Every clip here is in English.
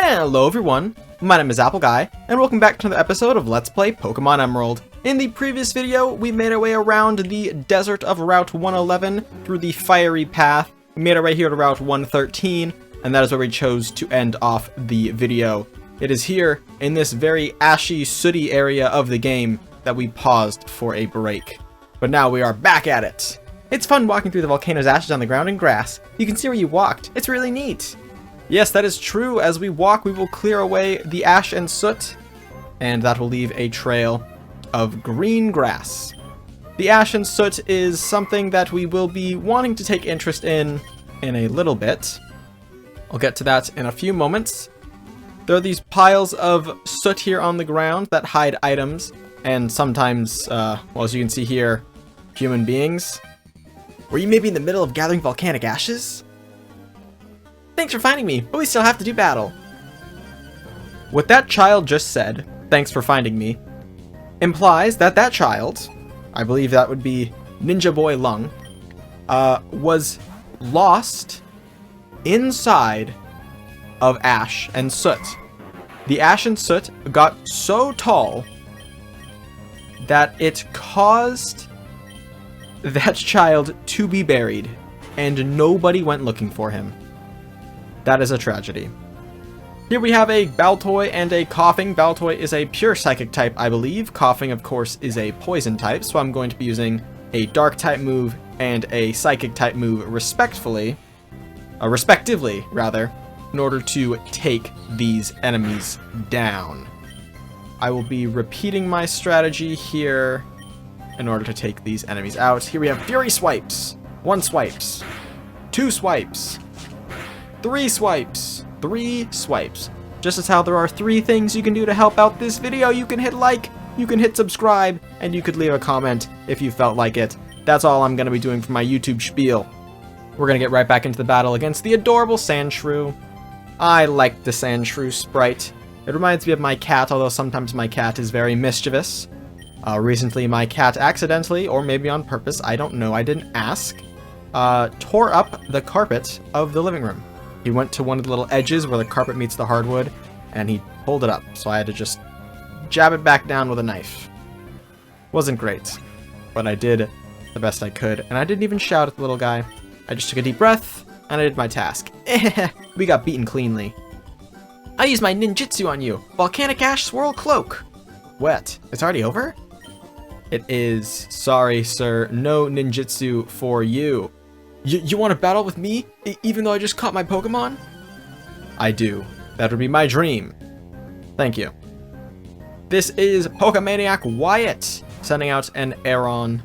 Hello everyone, my name is Apple Guy, and welcome back to another episode of Let's Play Pokémon Emerald. In the previous video, we made our way around the desert of Route 111 through the fiery path. We made our way here to Route 113, and that is where we chose to end off the video. It is here, in this very ashy, sooty area of the game, that we paused for a break. But now we are back at it. It's fun walking through the volcano's ashes on the ground and grass. You can see where you walked. It's really neat. Yes, that is true. As we walk, we will clear away the ash and soot, and that will leave a trail of green grass. The ash and soot is something that we will be wanting to take interest in a little bit. I'll get to that in a few moments. There are these piles of soot here on the ground that hide items, and sometimes, well, as you can see here, human beings. Were you maybe in the middle of gathering volcanic ashes? Thanks for finding me, but we still have to do battle. What that child just said, thanks for finding me, implies that that child, I believe that would be Ninja Boy Lung, was lost inside of ash and soot. The ash and soot got so tall that it caused that child to be buried, and nobody went looking for him. That is a tragedy. Here we have a Baltoy and a Coughing. Baltoy is a pure Psychic type, I believe. Coughing, of course, is a Poison type, so I'm going to be using a Dark type move and a Psychic type move respectively, in order to take these enemies down. I will be repeating my strategy here in order to take these enemies out. Here we have Fury Swipes. 1 swipes. 2 swipes. 3 swipes. 3 swipes. Just as how there are 3 things you can do to help out this video. You can hit like, you can hit subscribe, and you could leave a comment if you felt like it. That's all I'm going to be doing for my YouTube spiel. We're going to get right back into the battle against the adorable Sandshrew. I like the Sandshrew sprite. It reminds me of my cat, although sometimes my cat is very mischievous. Recently my cat accidentally, or maybe on purpose, I don't know, I didn't ask, tore up the carpet of the living room. He went to one of the little edges where the carpet meets the hardwood, and he pulled it up, so I had to just jab it back down with a knife. Wasn't great, but I did the best I could, and I didn't even shout at the little guy. I just took a deep breath, and I did my task. We got beaten cleanly. I used my ninjutsu on you. Volcanic Ash Swirl Cloak. Wet. It's already over? It is. Sorry, sir. No ninjutsu for you. You want to battle with me, even though I just caught my Pokemon? I do. That would be my dream. Thank you. This is Pokemaniac Wyatt, sending out an Aeron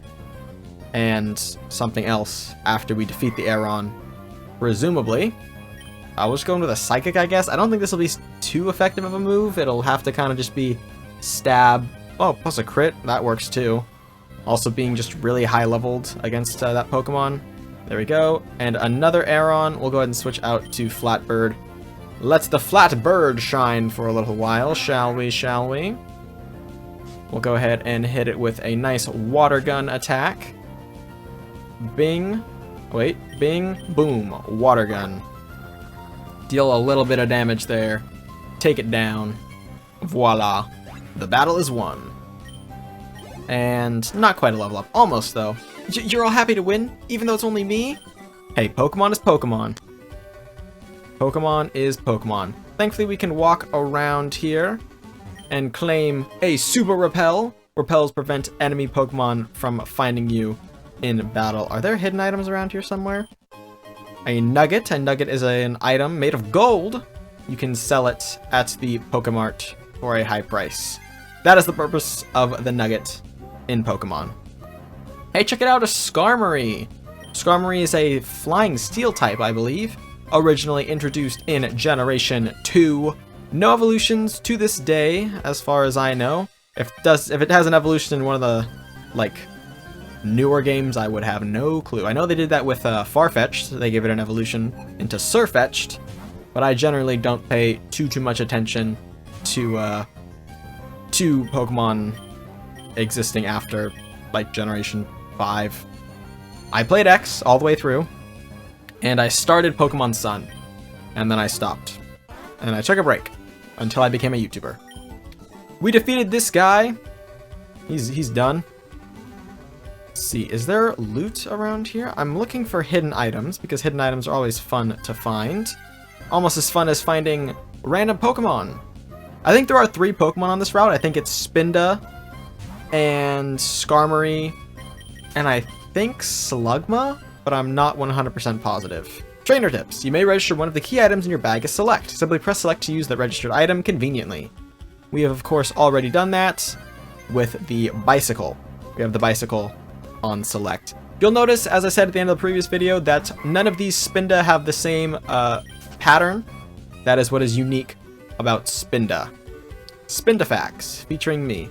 and something else after we defeat the Aeron. Presumably. I was going with a Psychic, I guess. I don't think this will be too effective of a move. It'll have to kind of just be stab. Oh, plus a crit. That works too. Also being just really high leveled against that Pokemon. There we go. And another Aeron. We'll go ahead and switch out to Flatbird. Let the Flatbird shine for a little while, shall we, shall we? We'll go ahead and hit it with a nice water gun attack. Bing. Wait. Bing. Boom. Water gun. Deal a little bit of damage there. Take it down. Voila. The battle is won. And not quite a level up. Almost, though. You're all happy to win, even though it's only me? Hey, Pokemon is Pokemon. Pokemon is Pokemon. Thankfully, we can walk around here and claim a Super Repel. Repels prevent enemy Pokemon from finding you in battle. Are there hidden items around here somewhere? A Nugget. A Nugget is an item made of gold. You can sell it at the Pokemart for a high price. That is the purpose of the Nugget in Pokemon. Hey, check it out, a Skarmory. Skarmory is a flying steel type, I believe. Originally introduced in Generation 2. No evolutions to this day, as far as I know. If it has an evolution in one of the, like, newer games, I would have no clue. I know they did that with Farfetch'd. They gave it an evolution into Surfetch'd, but I generally don't pay too much attention to Pokemon existing after, like, Generation 5. I played X all the way through, and I started Pokemon Sun, and then I stopped. and I took a break until I became a YouTuber. We defeated this guy. He's done. Let's see, is there loot around here? I'm looking for hidden items, because hidden items are always fun to find. Almost as fun as finding random Pokemon. I think there are 3 Pokemon on this route. I think it's Spinda, and Skarmory, and I think Slugma, but I'm not 100% positive. Trainer tips. You may register one of the key items in your bag as select. Simply press select to use the registered item conveniently. We have, of course, already done that with the bicycle. We have the bicycle on select. You'll notice, as I said at the end of the previous video, that none of these Spinda have the same pattern. That is what is unique about Spinda. Spinda facts, featuring me.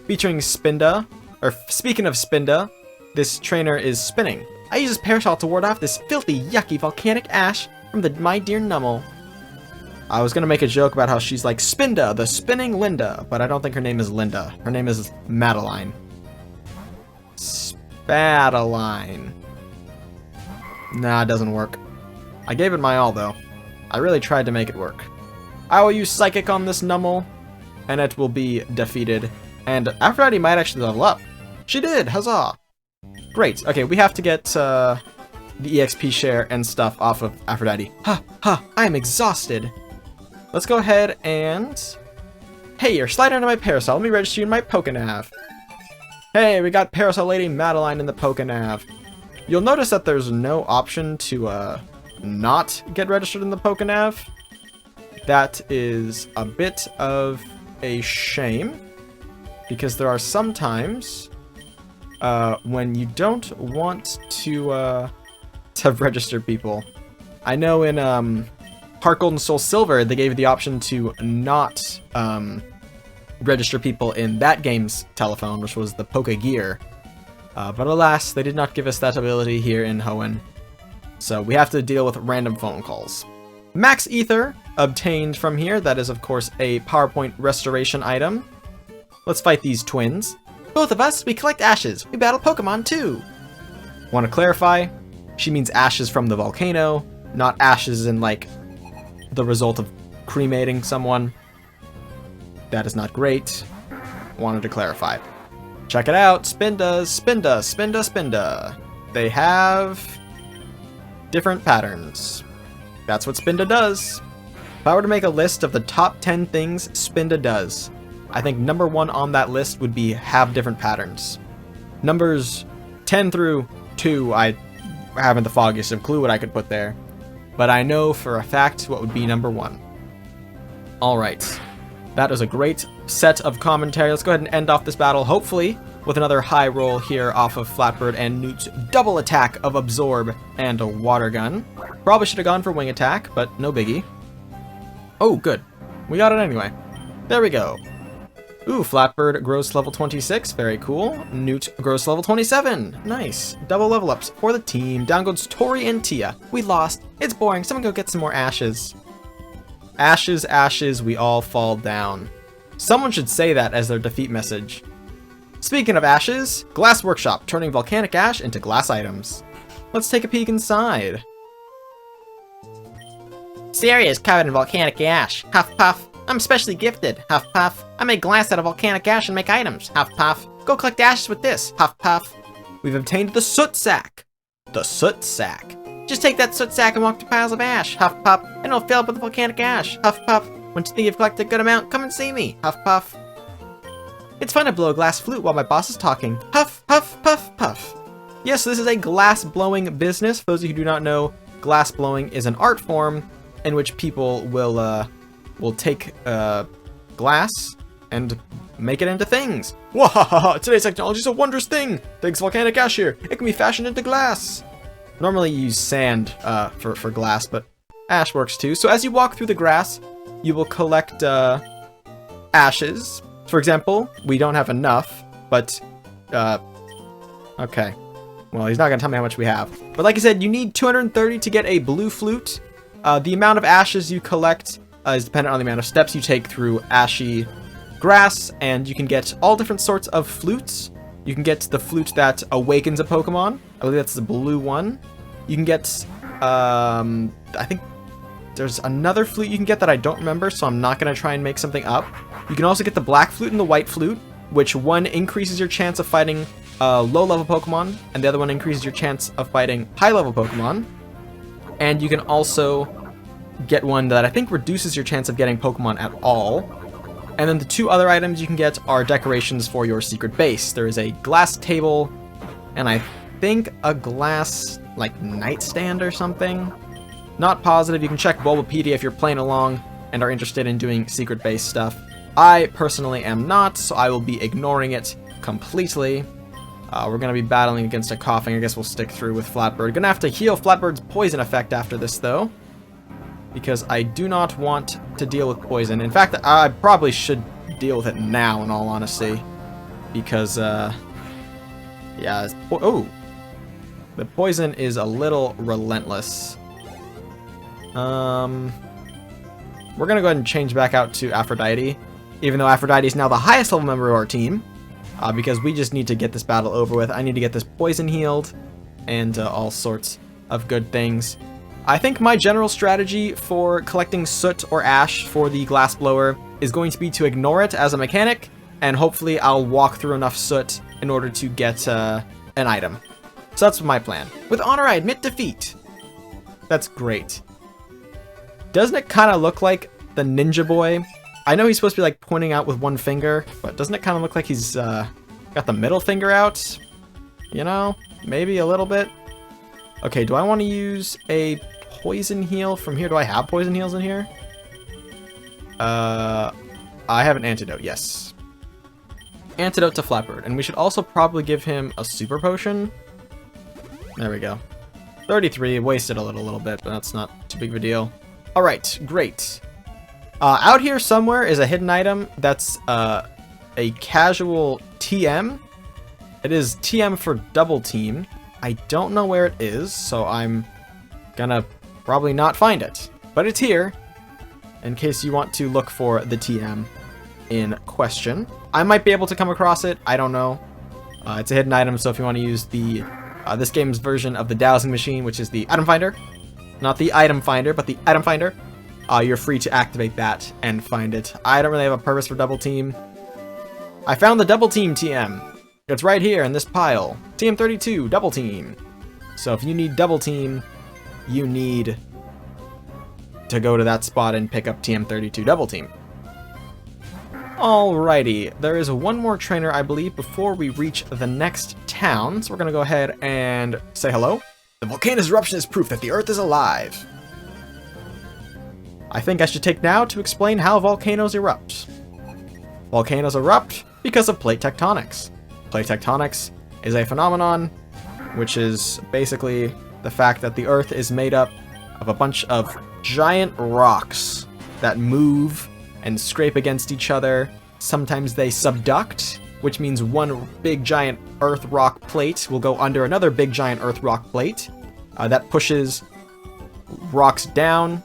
Featuring Spinda, or speaking of Spinda, this trainer is spinning. I use his parasol to ward off this filthy, yucky volcanic ash from my dear Nummel. I was gonna make a joke about how she's like Spinda, the spinning Linda, but I don't think her name is Linda. Her name is Madeline. Spadaline. Nah, it doesn't work. I gave it my all, though. I really tried to make it work. I will use Psychic on this Nummel, and it will be defeated. And Aphrodite might actually level up. She did! Huzzah! Great. Okay, we have to get the EXP share and stuff off of Aphrodite. Ha! Ha! I am exhausted! Let's go ahead and... Hey, you're sliding under my parasol. Let me register you in my Pokenav. Hey, we got Parasol Lady Madeline in the Pokenav. You'll notice that there's no option to not get registered in the Pokenav. That is a bit of a shame, because there are some times when you don't want to register people. I know in Heart Gold and Soul Silver, they gave you the option to not register people in that game's telephone, which was the Pokegear. But alas, they did not give us that ability here in Hoenn. So we have to deal with random phone calls. Max Ether obtained from here. That is, of course, a PowerPoint restoration item. Let's fight these twins. Both of us, we collect ashes. We battle Pokemon too. Want to clarify? She means ashes from the volcano, not ashes in, like, the result of cremating someone. That is not great. Wanted to clarify. Check it out. Spinda, Spinda, Spinda, Spinda. They have different patterns. That's what Spinda does. If I were to make a list of the top 10 things Spinda does, I think number 1 on that list would be have different patterns. Numbers 10 through 2, I haven't the foggiest of clue what I could put there. But I know for a fact what would be number 1. Alright. That was a great set of commentary. Let's go ahead and end off this battle, hopefully, with another high roll here off of Flatbird and Newt's double attack of Absorb and a Water Gun. Probably should have gone for Wing Attack, but no biggie. Oh, good. We got it anyway. There we go. Ooh, Flatbird grows to level 26. Very cool. Newt grows to level 27. Nice. Double level ups for the team. Down goes Tori and Tia. We lost. It's boring. Someone go get some more ashes. Ashes, ashes, we all fall down. Someone should say that as their defeat message. Speaking of ashes, Glass Workshop, turning volcanic ash into glass items. Let's take a peek inside. This area is covered in volcanic ash. Huff puff. I'm specially gifted. Huff puff. I make glass out of volcanic ash and make items. Huff puff. Go collect ashes with this. Huff puff. We've obtained the Soot Sack. The Soot Sack. Just take that soot sack and walk to piles of ash. Huff puff. And it'll fill up with volcanic ash. Huff puff. Once you think you've collected a good amount, come and see me. Huff puff. It's fun to blow a glass flute while my boss is talking. Huff, puff, puff, puff. Yes, this is a glass blowing business. For those of you who do not know, glass blowing is an art form in which people will take glass and make it into things. Wahaha! Today's technology is a wondrous thing. Thanks volcanic ash here. It can be fashioned into glass. Normally you use sand for glass, but ash works too. So as you walk through the grass, you will collect ashes. For example, we don't have enough, but okay. Well, he's not gonna tell me how much we have. But like I said, you need 230 to get a blue flute. The amount of ashes you collect is dependent on the amount of steps you take through ashy grass, and you can get all different sorts of flutes. You can get the flute that awakens a Pokemon. I believe that's the blue one. You can get, I think There's another flute you can get that I don't remember, so I'm not going to try and make something up. You can also get the black flute and the white flute, which one increases your chance of fighting low-level Pokemon, and the other one increases your chance of fighting high-level Pokemon. And you can also get one that I think reduces your chance of getting Pokemon at all. And then the two other items you can get are decorations for your secret base. There is a glass table, and I think a glass, like, nightstand or something. Not positive. You can check Bulbapedia if you're playing along and are interested in doing secret base stuff. I personally am not, so I will be ignoring it completely. We're going to be battling against a coughing. I guess we'll stick through with Flatbird. Gonna have to heal Flatbird's poison effect after this, though, because I do not want to deal with poison. In fact, I probably should deal with it now, in all honesty, because, yeah, oh, the poison is a little relentless. We're gonna go ahead and change back out to Aphrodite, even though Aphrodite is now the highest level member of our team, because we just need to get this battle over with. I need to get this poison healed, and all sorts of good things. I think my general strategy for collecting soot or ash for the glass blower is going to be to ignore it as a mechanic, and hopefully I'll walk through enough soot in order to get an item. So that's my plan. With honor, I admit defeat. That's great. Doesn't it kind of look like the Ninja Boy? I know he's supposed to be like pointing out with one finger, but doesn't it kind of look like he's got the middle finger out? You know, maybe a little bit. Okay, do I want to use a poison heal from here? Do I have poison heals in here? I have an antidote, yes. Antidote to Flatbird, and we should also probably give him a super potion. There we go. 33, wasted a little bit, but that's not too big of a deal. Alright, great. Out here somewhere is a hidden item that's a casual TM. It is TM for double team. I don't know where it is, so I'm gonna probably not find it. But it's here, in case you want to look for the TM in question. I might be able to come across it, I don't know. It's a hidden item, so if you want to use the this game's version of the dowsing machine, which is the item finder, not the item finder, but the item finder, you're free to activate that and find it. I don't really have a purpose for double team. I found the double team TM. It's right here in this pile. TM32, double team. So if you need double team, you need to go to that spot and pick up TM32 double team. Alrighty, there is one more trainer, I believe, before we reach the next town. So we're gonna go ahead and say hello. The volcano's eruption is proof that the Earth is alive. I think I should take now to explain how volcanoes erupt. Volcanoes erupt because of plate tectonics. Plate tectonics is a phenomenon which is basically the fact that the Earth is made up of a bunch of giant rocks that move and scrape against each other. Sometimes they subduct, which means one big giant earth rock plate will go under another big giant earth rock plate. That pushes rocks down.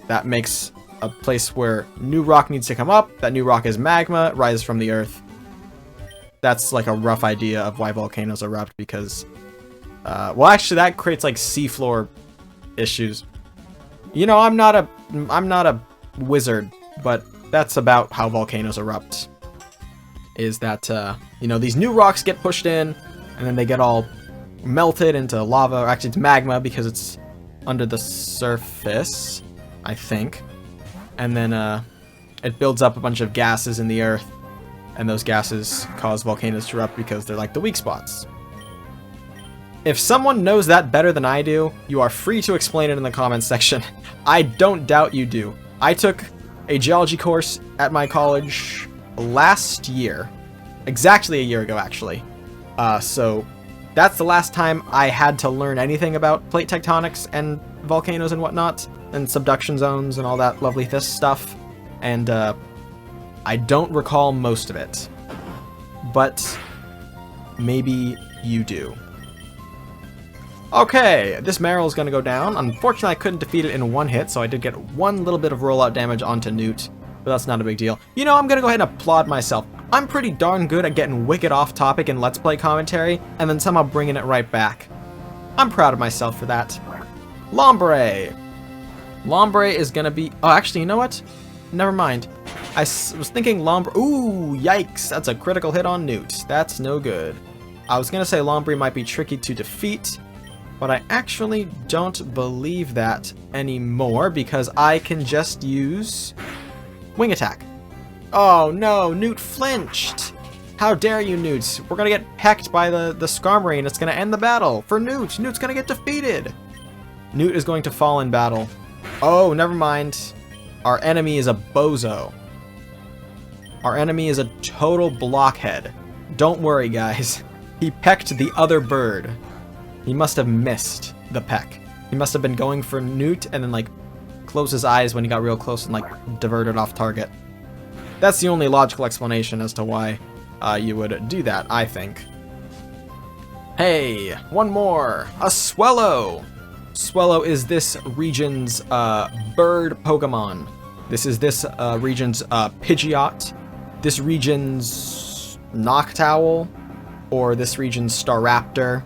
That makes a place where new rock needs to come up. That new rock is magma, rises from the earth. That's like a rough idea of why volcanoes erupt, because well, actually that creates like seafloor issues. You know, I'm not a wizard, but that's about how volcanoes erupt. Is that you know, these new rocks get pushed in, and then they get all melted into lava, or actually it's magma because it's under the surface, I think. And then it builds up a bunch of gases in the earth, and those gases cause volcanoes to erupt because they're like the weak spots. If someone knows that better than I do, you are free to explain it in the comments section. I don't doubt you do. I took a geology course at my college last year. Exactly a year ago, actually. So that's the last time I had to learn anything about plate tectonics and volcanoes and whatnot, and subduction zones and all that lovely stuff. And I don't recall most of it. But maybe you do. Okay, this Marill is going to go down. Unfortunately, I couldn't defeat it in one hit, so I did get one little bit of rollout damage onto Newt, but that's not a big deal. You know, I'm going to go ahead and applaud myself. I'm pretty darn good at getting wicked off topic in Let's Play commentary, and then somehow bringing it right back. I'm proud of myself for that. Lombre! Lombre is gonna be... Oh, actually, you know what? Never mind. I was thinking Lombre... Ooh, yikes. That's a critical hit on Newt. That's no good. I was gonna say Lombre might be tricky to defeat, but I actually don't believe that anymore because I can just use Wing Attack. Oh no, Newt flinched. How dare you, Newt? We're gonna get pecked by the Skarmory and it's gonna end the battle for Newt. Newt's gonna get defeated. Newt is going to fall in battle. Oh, never mind. Our enemy is a bozo. Our enemy is a total blockhead. Don't worry, guys. He pecked the other bird. He must have missed the peck. He must have been going for Newt and then, like, closed his eyes when he got real close and, like, diverted off target. That's the only logical explanation as to why you would do that, I think. Hey, one more. A Swellow. Swellow is this region's bird Pokemon. This is this region's Pidgeot, this region's Noctowl, or this region's Staraptor.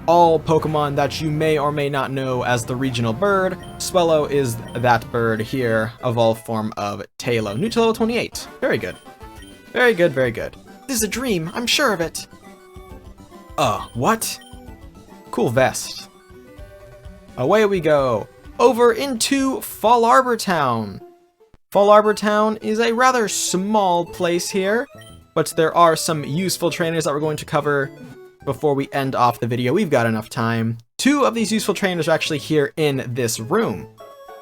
All Pokemon that you may or may not know as the regional bird. Swellow is that bird here, evolved form of Tailo. New to level 28. Very good. Very good, very good. This is a dream, I'm sure of it. What? Cool vest. Away we go. Over into Fall Arbor Town. Fall Arbor Town is a rather small place here, but there are some useful trainers that we're going to cover before we end off the video. We've got enough time. 2 of these useful trainers are actually here in this room.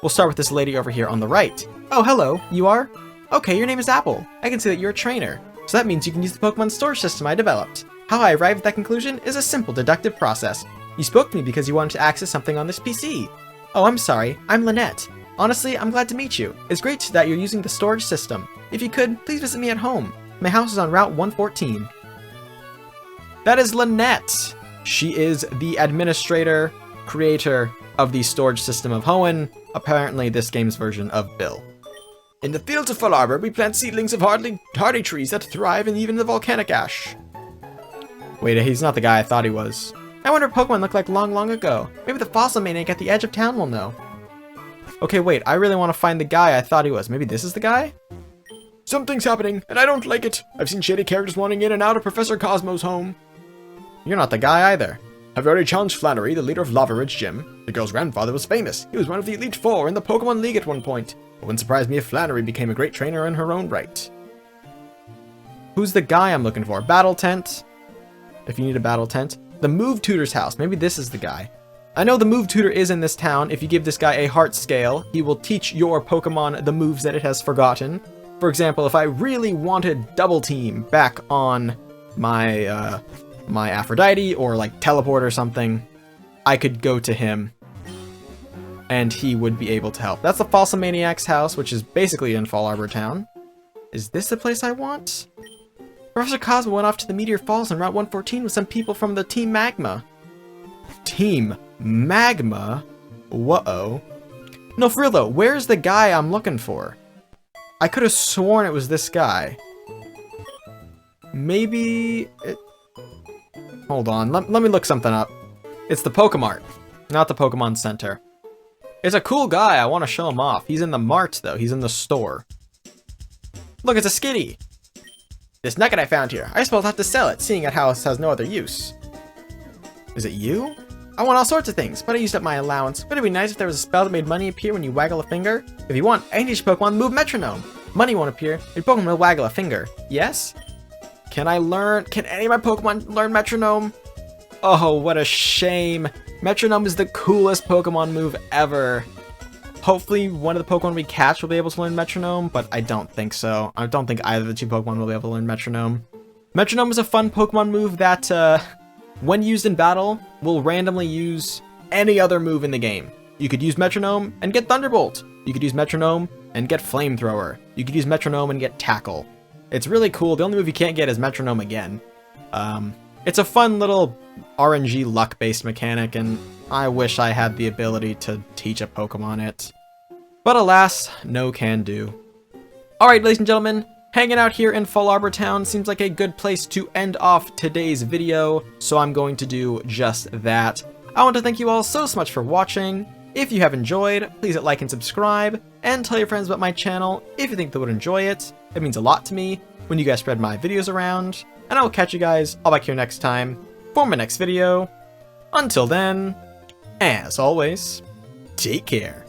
We'll start with this lady over here on the right. Oh, hello. You are? Okay, your name is Apple. I can see that you're a trainer. So that means you can use the Pokemon storage system I developed. How I arrived at that conclusion is a simple deductive process. You spoke to me because you wanted to access something on this PC. Oh, I'm sorry. I'm Lynette. Honestly, I'm glad to meet you. It's great that you're using the storage system. If you could, please visit me at home. My house is on Route 114. That is Lynette. She is the administrator, creator of the storage system of Hoenn, apparently this game's version of Bill. In the fields of Fall Arbor, we plant seedlings of hardy trees that thrive in even the volcanic ash. Wait, he's not the guy I thought he was. I wonder what Pokemon looked like long ago. Maybe the fossil maniac at the edge of town will know. Okay, wait, I really want to find the guy I thought he was. Maybe this is the guy? Something's happening, and I don't like it. I've seen shady characters wandering in and out of Professor Cosmo's home. You're not the guy either. I've already challenged Flannery, the leader of Lava Ridge Gym. The girl's grandfather was famous. He was one of the Elite Four in the Pokemon League at one point. It wouldn't surprise me if Flannery became a great trainer in her own right. Who's the guy I'm looking for? Battle Tent? If you need a battle tent. The Move Tutor's house. Maybe this is the guy. I know the Move Tutor is in this town. If you give this guy a heart scale, he will teach your Pokemon the moves that it has forgotten. For example, if I really wanted Double Team back on my my Aphrodite, or like Teleport or something, I could go to him and he would be able to help. That's the Fossil Maniac's house, which is basically in Fall Arbor Town. Is this the place I want? Professor Cosmo went off to the Meteor Falls on Route 114 with some people from the Team Magma. Team Magma? Whoa. No, for real though, where's the guy I'm looking for? I could have sworn it was this guy. Maybe it... Hold on, let me look something up. It's the Pokemart, not the Pokemon Center. It's a cool guy, I want to show him off. He's in the mart though, he's in the store. Look, it's a Skitty! This nugget I found here, I suppose I'll have to sell it, seeing it has no other use. Is it you? I want all sorts of things, but I used up my allowance. Wouldn't it be nice if there was a spell that made money appear when you waggle a finger? If you want, I can teach Pokemon Move Metronome. Money won't appear, your Pokemon will waggle a finger. Yes? Can any of my Pokemon learn Metronome? Oh, what a shame. Metronome is the coolest Pokemon move ever. Hopefully one of the Pokemon we catch will be able to learn Metronome, but I don't think so. I don't think either of the 2 Pokemon will be able to learn Metronome. Metronome is a fun Pokemon move that, when used in battle, will randomly use any other move in the game. You could use Metronome and get Thunderbolt. You could use Metronome and get Flamethrower. You could use Metronome and get Tackle. It's really cool. The only move you can't get is Metronome again. It's a fun little RNG luck-based mechanic, and I wish I had the ability to teach a Pokemon it. But alas, no can do. Alright, ladies and gentlemen, hanging out here in Fall Arbor Town seems like a good place to end off today's video, so I'm going to do just that. I want to thank you all so much for watching. If you have enjoyed, please hit like and subscribe, and tell your friends about my channel if you think they would enjoy it. It means a lot to me when you guys spread my videos around, and I will catch you guys all back here next time for my next video. Until then, as always, take care.